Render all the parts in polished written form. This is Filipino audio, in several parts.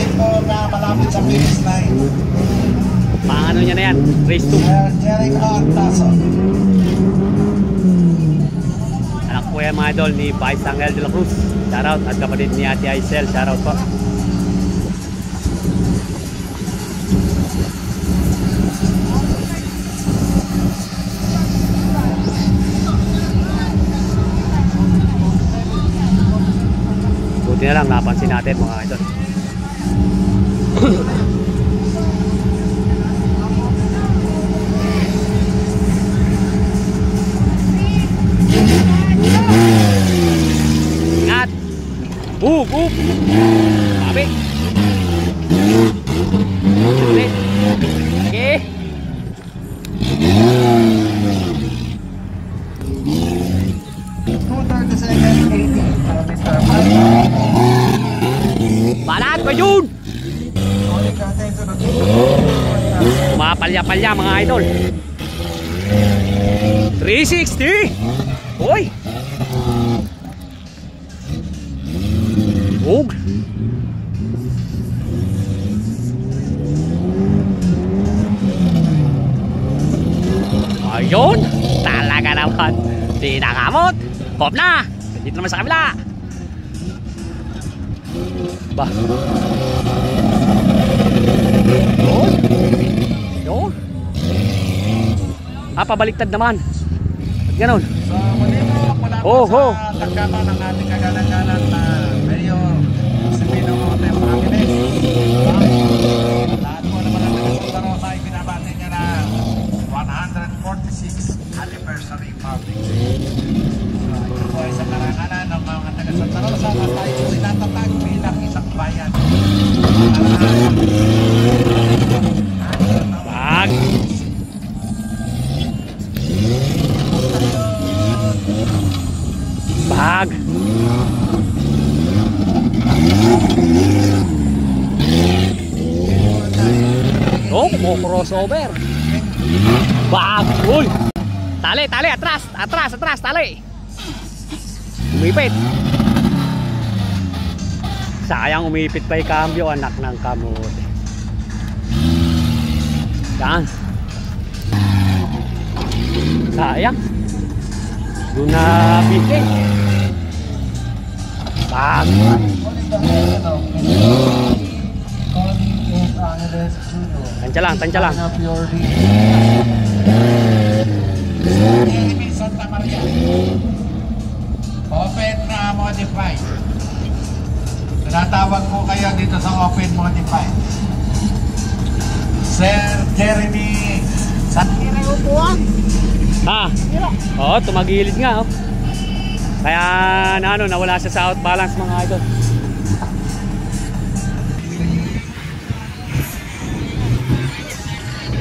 natin po na malapit sa finish line. Paano niya na yan? Race 2. Jericho Artaso. Anak po yan mga idol ni Vice Angel de la Cruz. Shoutout. At kapatid ni Ate Aisel. Shoutout po. Buti na lang napansin natin mga idol. Ingat. Sabi. Ulit. Okay. Balat pa yun! Mapalya-palya mga idol. 360! Uy! Hug! Ayun! Talaga naman! Tinakamot! Hop na! Dito naman sa kabila! Ba? Yun! Yun! Pabaliktad naman! At ganon! So, muli mo, mula po sa tagkama ng ating kagalang-galang na Mayor Silvino Motem Ramirez. Lahat po naman ang Santa Rosa ay binabati niya na 146th anniversary public. So, ito po ay sa karangalan ng mga taga Santa Rosa na tayo po sinatatag bilang isang bayan. Bag! Bag! Oh, mau crossover. Bag! Uy! Tali, tali! Atras! Atras! Atras! Tali! Umipit! Sayang umipit pa yung cambio, anak ng kamote. Yan! Sayang! Doon na bitin. Bag! Tansya lang, tansya lang. Santa Maria. Open na modified. Tinatawag po kayo dito sa open modified. Sir Jeremy Santiago. Ha? Oo, tumagilid nga oh. Kaya na ano, nawala siya sa out balance mga idol.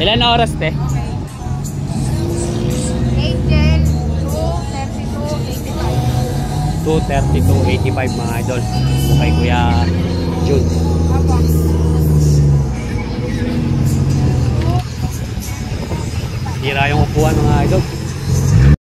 Ilan na oras te? 2:32:85 mga idol. Kay Kuya Jun. Tira yung upuan mga idol.